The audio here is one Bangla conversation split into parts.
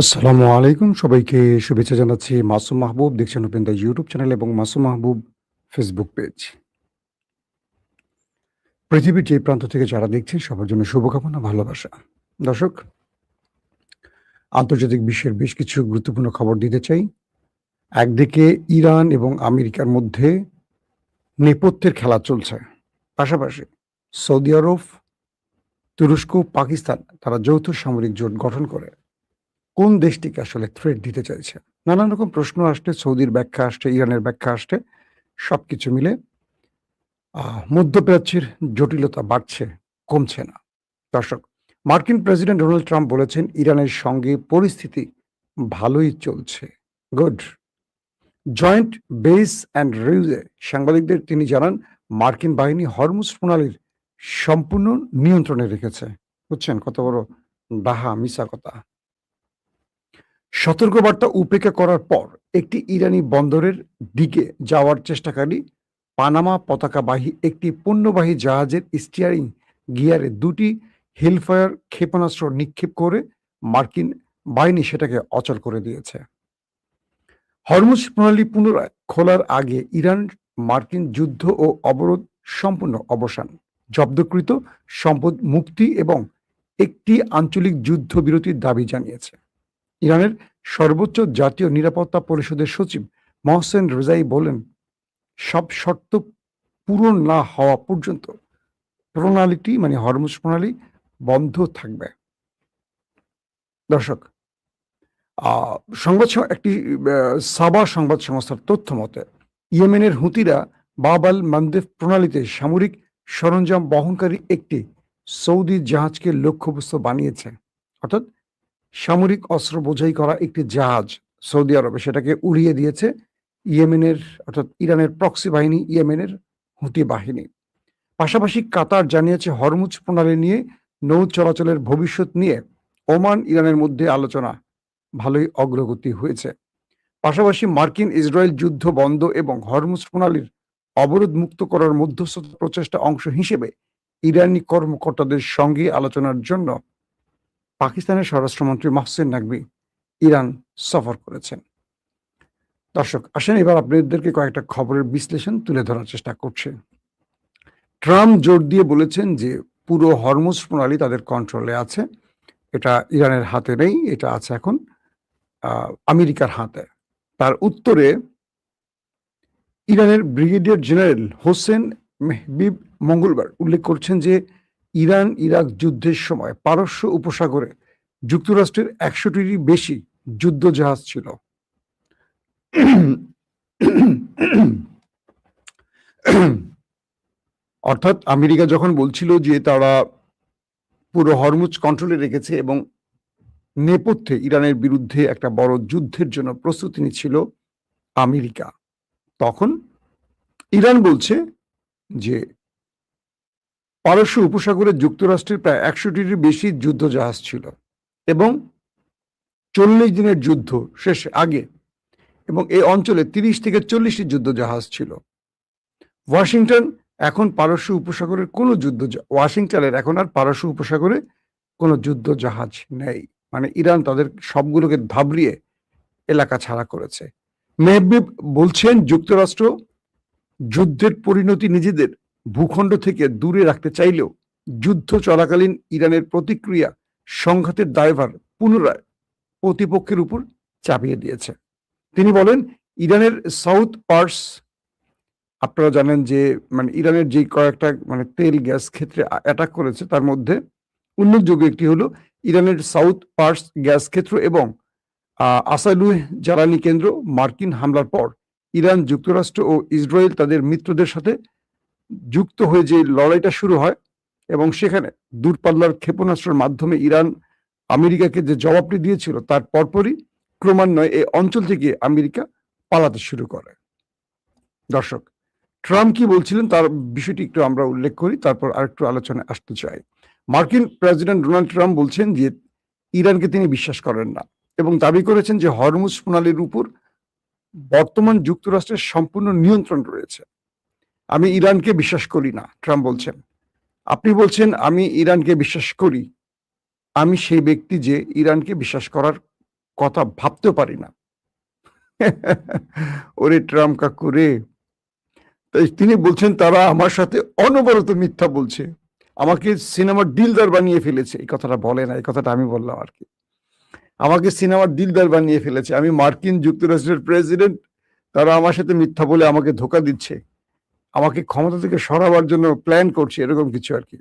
আসসালামু আলাইকুম। সবাইকে শুভেচ্ছা জানাচ্ছি। মাসুম মাহবুব দেখছেন ওপেন দ্য ইউটিউব চ্যানেল এবং মাসুম মাহবুব ফেসবুক পেজ। পৃথিবীর যে প্রান্ত থেকে যারা দেখছেন সবার জন্য শুভকামনা, ভালোবাসা। দর্শক, আন্তর্জাতিক বিশ্বের বেশ কিছু গুরুত্বপূর্ণ খবর দিতে চাই। একদিকে ইরান এবং আমেরিকার মধ্যে নেপথ্যের খেলা চলছে। পাশাপাশি সৌদি আরব, তুরস্ক, পাকিস্তান তারা যৌথ সামরিক জোট গঠন করে কোন দেশটিকে আসলে থ্রেট দিতে চাইছে? নানান রকম প্রশ্ন আসছে, সৌদির ব্যাখ্যা আসছে, ইরানের ব্যাখ্যা আসছে। সবকিছু মিলে মধ্যপ্রাচ্যের জটিলতা বাড়ছে, কমছে না। দর্শক, মার্কিন প্রেসিডেন্ট ডোনাল্ড ট্রাম্প বলেছেন, ইরানের সঙ্গে পরিস্থিতি ভালোই চলছে। গুড। জয়েন্ট বেস অ্যান্ড রিউজে সাংবাদিকদের তিনি জানান, মার্কিন বাহিনী হরমুজ প্রণালীর সম্পূর্ণ নিয়ন্ত্রণে রেখেছে। বুঝছেন কত বড় ডাহা মিছা কথা। সতর্কবার্তা উপেক্ষা করার পর একটি ইরানি বন্দরের দিকে যাওয়ার চেষ্টাকারী পানামা পতাকাবাহী একটি পণ্যবাহী জাহাজের স্টিয়ারিং গিয়ারে দুটি হেলফায়ার ক্ষেপণাস্ত্র নিক্ষেপ করে মার্কিন বাহিনী সেটাকে অচল করে দিয়েছে। হরমুজ প্রণালী পুনরায় খোলার আগে ইরান মার্কিন যুদ্ধ ও অবরোধ সম্পূর্ণ অবসান, জব্দকৃত সম্পদ মুক্তি এবং একটি আঞ্চলিক যুদ্ধবিরতির দাবি জানিয়েছে। ইরানের সর্বোচ্চ জাতীয় নিরাপত্তা পরিষদের সচিব মহসেন রেজাই বলেন, সব শর্ত পূরণ না হওয়া পর্যন্ত প্রণালীটি মানে হরমুজ প্রণালী বন্ধ থাকবে। দর্শক, একটি সাবা সংবাদ সংস্থার তথ্য মতে ইয়েমেনের হুতিরা বাব আল মানদেব প্রণালীতে সামরিক সরঞ্জাম বহনকারী একটি সৌদি জাহাজকে লক্ষ্যবস্তু বানিয়েছে। অর্থাৎ সামরিক অস্ত্র বোঝাই করা একটি জাহাজ সৌদি আরবে সেটাকে উড়িয়ে দিয়েছে ইয়েমেনের, অর্থাৎ ইরানের প্রক্সি বাহিনী, ইয়েমেনের হুতি বাহিনী। পাশাপাশি কাতার জানিয়েছে, হরমুজ প্রণালী নিয়ে নৌ চলাচলের ভবিষ্যৎ নিয়ে ওমান ইরানের মধ্যে আলোচনা ভালোই অগ্রগতি হয়েছে। পাশাপাশি মার্কিন ইসরায়েল যুদ্ধ বন্ধ এবং হরমুজ প্রণালীর অবরোধ মুক্ত করার মধ্যস্থতা প্রচেষ্টা অংশ হিসেবে ইরানি কর্মকর্তাদের সঙ্গে আলোচনার জন্য পাকিস্তানের স্বরাষ্ট্রমন্ত্রী মোহসেন নাকভি ইরান সফর করেছেন। দর্শক, আসেন এবার আপনাদেরকে কয়েকটা খবরের বিশ্লেষণ তুলে ধরার চেষ্টা করছে। ট্রাম্প জোর দিয়ে বলেছেন যে পুরো হরমুজ প্রণালী তাদের কন্ট্রোলে আছে, এটা ইরানের হাতে নেই, এটা আছে এখন আমেরিকার হাতে। তার উত্তরে ইরানের ব্রিগেডিয়ার জেনারেল হোসেন মেহবিব মঙ্গলবার উল্লেখ করছেন যে ইরান ইরাক যুদ্ধের সময় পারস্য উপসাগরে যুক্তরাষ্ট্রের ১০০টিরই বেশি যুদ্ধ জাহাজ ছিল। অর্থাৎ আমেরিকা যখন বলছিল যে তারা পুরো হরমুজ কন্ট্রোলে রেখেছে এবং নেপথ্যে ইরানের বিরুদ্ধে একটা বড় যুদ্ধের জন্য প্রস্তুতি নিচ্ছিল আমেরিকা, তখন ইরান বলছে যে পারস্য উপসাগরে যুক্তরাষ্ট্রের প্রায় ১০০টির বেশি যুদ্ধ জাহাজ ছিল এবং ৪০ দিনের যুদ্ধ শেষ আগে এবং এই অঞ্চলে ৩০ থেকে ৪০টি যুদ্ধ জাহাজ ছিল। ওয়াশিংটন এখন পারস্য উপসাগরের কোনো ওয়াশিংটনের এখন আর পারস্য উপসাগরে কোনো যুদ্ধ জাহাজ নেই। মানে ইরান তাদের সবগুলোকে ধাবড়িয়ে এলাকা ছাড়া করেছে। মেহবিব বলছেন, যুক্তরাষ্ট্র যুদ্ধের পরিণতি নিজেদের ভূখণ্ড থেকে দূরে রাখতে চাইলেও যুদ্ধ চলাকালীন ইরানের প্রতিক্রিয়া সংঘাতের দায়ভার পুনরায় প্রতিপক্ষের উপর চাপিয়ে দিয়েছে। তিনি বলেন, ইরানের সাউথ পার্স, আপনারা জানেন যে মানে ইরানের যে কয়েকটা মানে তেল গ্যাস ক্ষেত্রে অ্যাটাক করেছে, তার মধ্যে উল্লেখযোগ্য একটি হলো ইরানের সাউথ পার্স গ্যাস ক্ষেত্র এবং আসালুহ জ্বালানি কেন্দ্র। মার্কিন হামলার পর ইরান, যুক্তরাষ্ট্র ও ইসরায়েল তাদের মিত্রদের সাথে যুক্ত হয়ে যে লড়াইটা শুরু হয় এবং সেখানে দূরপাল্লার ক্ষেপণাস্ত্রের মাধ্যমে ইরান আমেরিকাকে যে জবাবটি দিয়েছিল, তার পরপরই ক্রমান্বয়ে এই অঞ্চল থেকে আমেরিকা পালাতে শুরু করে। দর্শক, ট্রাম্প কি বলছিলেন তার বিষয়টি একটু আমরা উল্লেখ করি, তারপর আরেকটু আলোচনায় আসতে চাই। মার্কিন প্রেসিডেন্ট ডোনাল্ড ট্রাম্প বলছেন যে ইরানকে তিনি বিশ্বাস করেন না এবং দাবি করেছেন যে হরমুজ প্রণালীর উপর বর্তমান যুক্তরাষ্ট্রের সম্পূর্ণ নিয়ন্ত্রণ রয়েছে। আমি ইরানকে বিশ্বাস করি না, ট্রাম্প বলছেন। আপনি বলছেন আমি ইরানকে বিশ্বাস করি, আমি সেই ব্যক্তি যে ইরানকে বিশ্বাস করার কথা ভাবতেও পারি না। ওরে ট্রাম্প কাকু রে! তাই তিনি বলছেন তারা আমার সাথে অনবরত মিথ্যা বলছে। আমাকে সিনেমার দিলদার বানিয়ে ফেলেছে। এই কথাটা বলে না, এই কথাটা আমি বললাম আরকি। আমাকে সিনেমার দিলদার বানিয়ে ফেলেছে। আমি মার্কিন যুক্তরাষ্ট্রের প্রেসিডেন্ট, তারা আমার সাথে মিথ্যা বলে আমাকে ধোঁকা দিচ্ছে। আমাকে ক্ষমতা থেকে সরাবার জন্য প্ল্যান করছে, এরকম কিছু আরকি।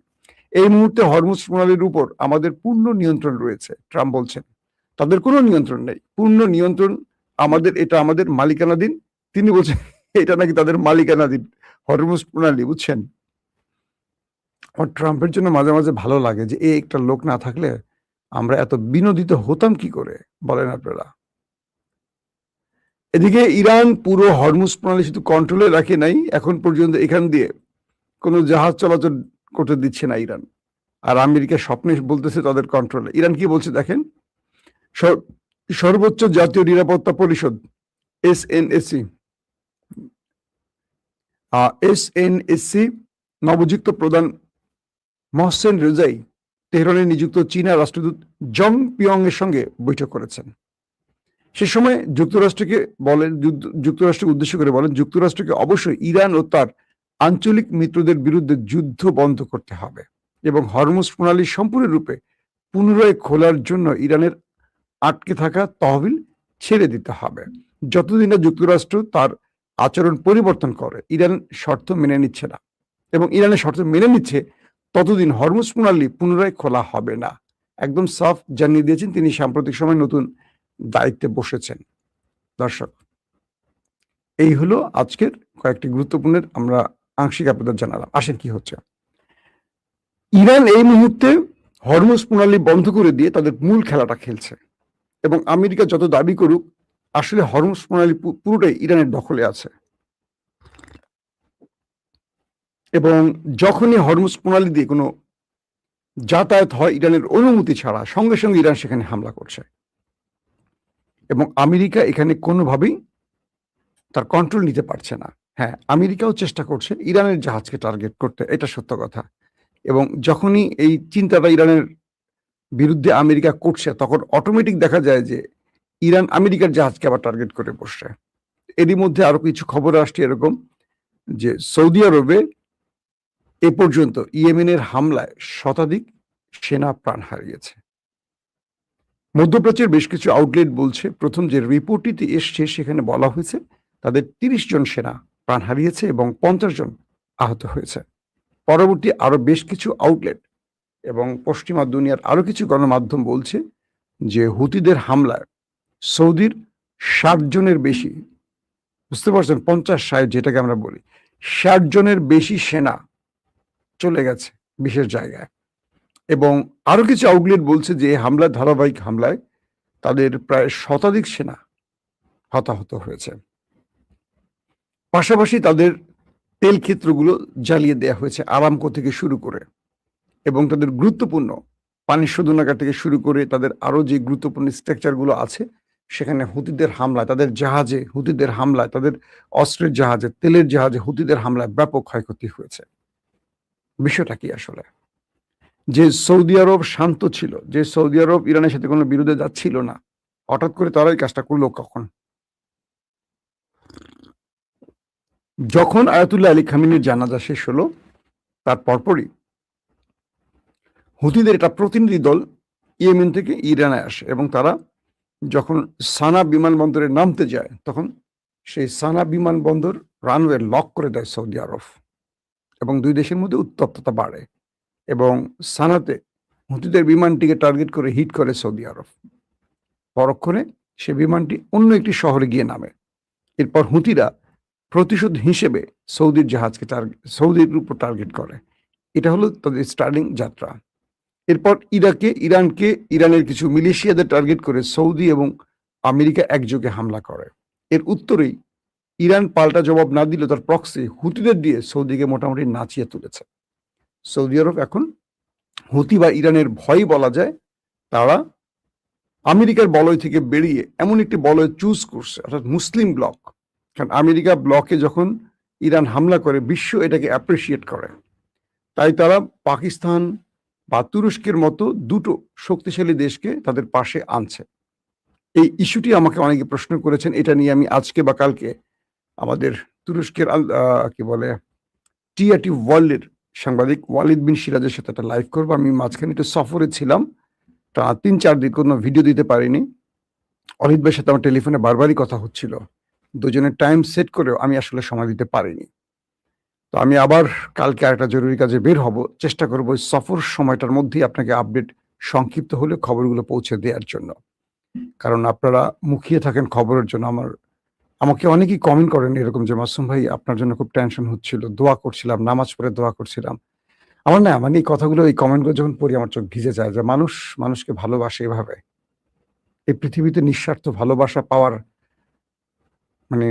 এই মুহূর্তে হরমুজ প্রণালীর উপর আমাদের পূর্ণ নিয়ন্ত্রণ রয়েছে, ট্রাম্প বলছেন। তাদের কোনো নিয়ন্ত্রণ নেই। পূর্ণ নিয়ন্ত্রণ আমাদের, এটা আমাদের মালিকানাধীন। তিনি বলছেন এটা নাকি তাদের মালিকানাধীন হরমুজ প্রণালী, বুঝছেন? আমার ট্রাম্পের জন্য মাঝে, মাঝে ভালো লাগে যে এই একটা লোক না থাকলে আমরা এত বিনোদিত হতাম কি করে, বলেন আপনারা? এদিকে ইরান পুরো হরমুজ প্রণালী শুধু কন্ট্রোলে রাখে নাই, এখন পর্যন্ত এখান দিয়ে কোনো জাহাজ চলাচল করতে দিচ্ছে না ইরান। আর আমেরিকা স্বপ্নে বলতেছে তাদের কন্ট্রোলে। ইরান কি বলছে দেখেন, সর্বোচ্চ জাতীয় নিরাপত্তা পরিষদ এসএনএসি এসএনএসসি নবযুক্ত প্রধান মহসেন রেজাই তেহরানে নিযুক্ত চীনা রাষ্ট্রদূত জং পিয়ং এর সঙ্গে বৈঠক করেছেন। সে সময় যুক্তরাষ্ট্রকে উদ্দেশ্য করে বলেন, যুক্তরাষ্ট্রকে অবশ্যই ইরান ও তার আঞ্চলিক মিত্রদের বিরুদ্ধে যুদ্ধ বন্ধ করতে হবে এবং হরমুজ প্রণালী সম্পূর্ণরূপে পুনরায় খোলার জন্য ইরানের আটকে থাকা তহবিল ছেড়ে দিতে হবে। যতদিন না যুক্তরাষ্ট্র তার আচরণ পরিবর্তন করে, ইরান শর্ত মেনে নিচ্ছে না এবং ইরানের শর্ত মেনে নিচ্ছে, ততদিন হরমুজ প্রণালী পুনরায় খোলা হবে না। একদম সাফ জানিয়ে দিয়েছেন তিনি সাম্প্রতিক সময় নতুন দায়িত্বে বসেছেন। দর্শক, এই হলো আজকের কয়েকটি গুরুত্বপূর্ণ আমরা আংশিক আপনাদের জানালাম। আসেন কি হচ্ছে। ইরান এই মুহূর্তে হরমুজ প্রণালী বন্ধ করে দিয়ে তাদের মূল খেলাটা খেলছে এবং আমেরিকা যত দাবি করুক, আসলে হরমুজ প্রণালী পুরোটাই ইরানের দখলে আছে এবং যখনই হরমুজ প্রণালী দিয়ে কোনো যাতায়াত হয় ইরানের অনুমতি ছাড়া, সঙ্গে সঙ্গে ইরান সেখানে হামলা করছে এবং আমেরিকা এখানে কোনোভাবেই তার কন্ট্রোল নিতে পারছে না। হ্যাঁ, আমেরিকাও চেষ্টা করছে ইরানের জাহাজকে টার্গেট করতে, এটা সত্য কথা। এবং যখনই এই চিন্তাটা ইরানের বিরুদ্ধে আমেরিকা করছে, তখন অটোমেটিক দেখা যায় যে ইরান আমেরিকার জাহাজকে আবার টার্গেট করে বসছে। এরই মধ্যে আরো কিছু খবর আসছে এরকম যে সৌদি আরবে এ পর্যন্ত ইয়েমেনের হামলায় শতাধিক সেনা প্রাণ হারিয়েছে। মধ্যপ্রাচ্যের বেশ কিছু আউটলেট বলছে, প্রথম যে রিপোর্টটিতে এসছে সেখানে বলা হয়েছে তাদের ৩০ জন সেনা প্রাণ হারিয়েছে এবং ৫০ জন আহত হয়েছে। পরবর্তী আরো বেশ কিছু আউটলেট এবং পশ্চিমা দুনিয়ার আরো কিছু গণমাধ্যম বলছে যে হুতিদের হামলায় সৌদির ৬০ জনের বেশি, বুঝতে পারছেন, ৫০-৬০ যেটাকে আমরা বলি, ৬০ জনের বেশি সেনা চলে গেছে বিশেষ জায়গায়। এবং আরো কিছু আউটলেট বলছে যে হামলার ধারাবাহিক হামলায় তাদের প্রায় শতাধিক সেনা হতাহত হয়েছে। পাশাপাশি তাদের তেল ক্ষেত্রগুলো জ্বালিয়ে দেওয়া হয়েছে, আরামকো থেকে শুরু করে, এবং তাদের গুরুত্বপূর্ণ পানি শোধনাগার থেকে শুরু করে তাদের আরো যে গুরুত্বপূর্ণ স্ট্রাকচারগুলো আছে সেখানে হুতিদের হামলায়, তাদের জাহাজে হুতিদের হামলায়, তাদের অস্ত্রের জাহাজে, তেলের জাহাজে হুতিদের হামলায় ব্যাপক ক্ষয়ক্ষতি হয়েছে। বিষয়টা কি আসলে? যে সৌদি আরব শান্ত ছিল, যে সৌদি আরব ইরানের সাথে কোনো বিরোধে যাচ্ছিল না, হঠাৎ করে তারাই কাজটা করলো কখন? যখন আয়াতুল্লাহ আলী খামেনির জানাজা শেষ হলো, তার পরপরই হুতিদের একটা প্রতিনিধি দল ইয়েমেন থেকে ইরানে আসে এবং তারা যখন সানা বিমানবন্দরে নামতে যায়, তখন সেই সানা বিমানবন্দর রানওয়ে লক করে দেয় সৌদি আরব এবং দুই দেশের মধ্যে উত্তপ্ততা বাড়ে এবং সানাতে হুতিদের বিমানটিকে টার্গেট করে হিট করে সৌদি আরব। পরক্ষণে সে বিমানটি অন্য একটি শহরে গিয়ে নামে। এরপর হুতিরা প্রতিশোধ হিসেবে সৌদির উপর টার্গেট করে। এটা হলো তাদের স্টার্টিং যাত্রা। এরপর ইরানের কিছু মিলিশিয়াদের টার্গেট করে সৌদি এবং আমেরিকা একযোগে হামলা করে। এর উত্তরেই ইরান পাল্টা জবাব না দিলে তার প্রক্সি হুতিদের দিয়ে সৌদিকে মোটামুটি নাচিয়ে তুলেছে। সৌদি আরব এখন হুতি বা ইরানের ভয় বলা যায়, তারা আমেরিকার বলয় থেকে বেরিয়ে এমন একটি বলয় চুজ করছে, অর্থাৎ মুসলিম ব্লক। কারণ আমেরিকা ব্লকে যখন ইরান হামলা করে, বিশ্ব এটাকে অ্যাপ্রিসিয়েট করে, তাই তারা পাকিস্তান বা তুরস্কের মতো দুটো শক্তিশালী দেশকে তাদের পাশে আনছে এই ইস্যুটি আমাকে অনেকে প্রশ্ন করেছেন। এটা নিয়ে আমি আজকে বা কালকে আমাদের তুরস্কের কি বলে টিআরটি ওয়ার্ল্ডের সাংবাদিক ওয়ালিদ বিন সিরাজের সাথে একটা লাইভ করবো। আমি মাঝখানে একটু সফরে ছিলাম, তা ৩-৪ দিন কোনো ভিডিও দিতে পারিনি। অলিদ ভাইয়ের সাথে আমার টেলিফোনে বারবারই কথা হচ্ছিল। দুজনের টাইম সেট করেও আমি আসলে সময় দিতে পারিনি। তো আমি আবার কালকে আরেকটা জরুরি কাজে বের হব। চেষ্টা করব ওই সফর সময়টার মধ্যেই আপনাকে আপডেট সংক্ষিপ্ত হলেও খবরগুলো পৌঁছে দেওয়ার জন্য। কারণ আপনারা মুখিয়ে থাকেন খবরের জন্য। আমাকে অনেকেই কমেন্ট করেন এরকম যে, "মাসুম ভাই আপনার জন্য খুব টেনশন হচ্ছিল। দোয়া করছিলাম, নামাজ পড়ে দোয়া করছিলাম।" আমার না মানে এই কথাগুলো এই কমেন্টগুলো যখন পড়ি আমার চোখ ভিজে যায় যে মানুষ মানুষকে ভালোবাসে এভাবে। এই পৃথিবীতে নিঃস্বার্থ ভালোবাসা পাওয়ার মানে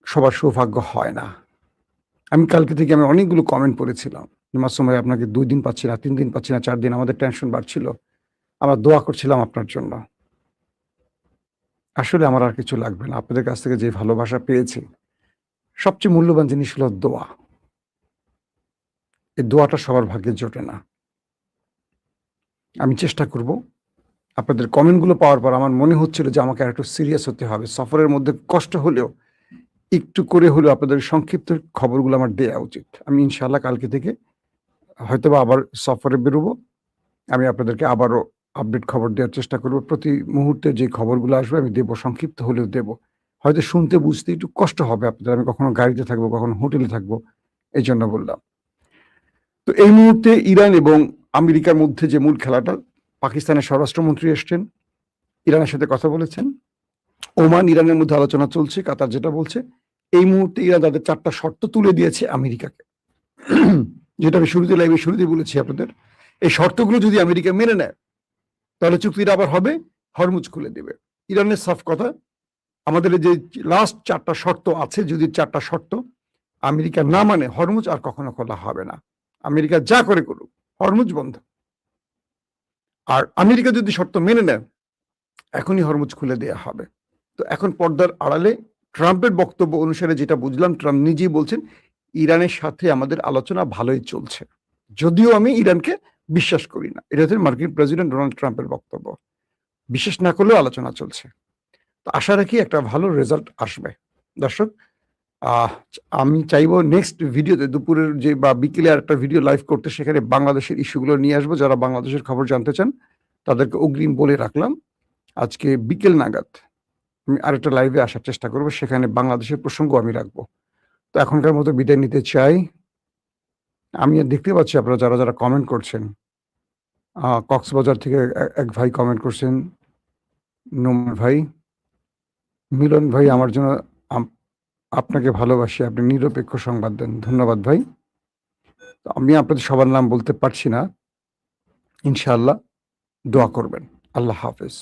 সবার সৌভাগ্য হয় না। আমি কালকে থেকে আমি অনেকগুলো কমেন্ট পড়েছিলাম। মাসুম ভাই আপনাকে ২ দিন পাচ্ছি না, ৩ দিন পাচ্ছি না, ৪ দিন আমাদের টেনশন বাড়ছিল। আমরা দোয়া করছিলাম আপনার জন্য। আসলে আমার আর কিছু লাগবে না। আপনাদের কাছ থেকে যে ভালোবাসা পেয়েছি, সবচেয়ে মূল্যবান জিনিস হলো দোয়া। এই দোয়াটা সবার ভাগ্যে জোটে না। আমি চেষ্টা করব আপনাদের কমেন্টগুলো পাওয়ার পর আমার মনে হচ্ছিল যে আমাকে আরেকটু সিরিয়াস হতে হবে। সফরের মধ্যে কষ্ট হলেও একটু করে হলেও আপনাদের সংক্ষিপ্ত খবরগুলো আমার দেয়া উচিত। আমি ইনশাআল্লাহ কালকে থেকে হয়তোবা আবার সফরে বেরোবো। আমি আপনাদেরকে আবারও আপডেট খবর দেওয়ার চেষ্টা করব। প্রতি মুহূর্তে যে খবরগুলো আসবে আমি দেব, সংক্ষিপ্ত হলেও দেব। হয়তো শুনতে বুঝতে একটু কষ্ট হবে আপনাদের। আমি কখনো গাড়িতে থাকবো, কখনো হোটেলে থাকবো। এইজন্য বললাম। তো এই মুহূর্তে ইরান এবং আমেরিকার মধ্যে যে মূল খেলাটা, পাকিস্তানের স্বরাষ্ট্রমন্ত্রী এসছেন, ইরানের সাথে কথা বলেছেন। ওমান ইরানের মধ্যে আলোচনা চলছে। কাতার যেটা বলছে, এই মুহূর্তে ইরান তাদের ৪ টা শর্ত তুলে দিয়েছে আমেরিকাকে। যেটা আমি লাইভে শুরুতেই বলেছি আপনাদের। এই শর্তগুলো যদি আমেরিকা মেনে নেয়, তাহলে চুক্তিটা আবার হবে, হরমুজ খুলে দেবে। ইরানের সাফ কথা, আমাদের যে লাস্ট ৪ টা শর্ত আছে, যদি ৪ টা শর্ত আমেরিকা না মানে, হরমুজ আর কখনো খোলা হবে না। আমেরিকা যা করে করুক, হরমুজ বন্ধ। আর আমেরিকা যদি শর্ত মেনে নেয়, এখনই হরমুজ খুলে দেয়া হবে। তো এখন পর্দার আড়ালে ট্রাম্পের বক্তব্য অনুসারে যেটা বুঝলাম, ট্রাম্প নিজেই বলছেন ইরানের সাথে আমাদের আলোচনা ভালোই চলছে। যদিও আমি ইরানকে বিশ্বাস করি না। এটা হচ্ছে মার্কিন প্রেসিডেন্ট ডোনাল্ড ট্রাম্পের বক্তব্য। বিশ্বাস না করলেও আলোচনা চলছে। তো আশা রাখি একটা ভালো রেজাল্ট আসবে। দর্শক, আমি চাইবো নেক্সট ভিডিওতে দুপুরের যে বা বিকেলে আরেকটা ভিডিও লাইভ করতে, সেখানে বাংলাদেশের ইস্যুগুলো নিয়ে আসবো। যারা বাংলাদেশের খবর জানতে চান তাদেরকে অগ্রিম বলে রাখলাম। আজকে বিকেল নাগাদ আমি আরেকটা লাইভে আসার চেষ্টা করব, সেখানে বাংলাদেশের প্রসঙ্গ আমি রাখবো। তো এখনকার মতো বিদায় নিতে চাই। আমি দেখতে পাচ্ছি আপনারা যারা যারা কমেন্ট করছেন। কক্সবাজার থেকে এক ভাই কমেন্ট করছেন, নোমান ভাই, মিলন ভাই আমার জন্য আপনাকে ভালোবাসি, আপনি নিরপেক্ষ সংবাদ দেন। ধন্যবাদ ভাই। আমি আপনাদের সবার নাম বলতে পারছি না। ইনশাআল্লাহ দোয়া করবেন। আল্লাহ হাফেজ।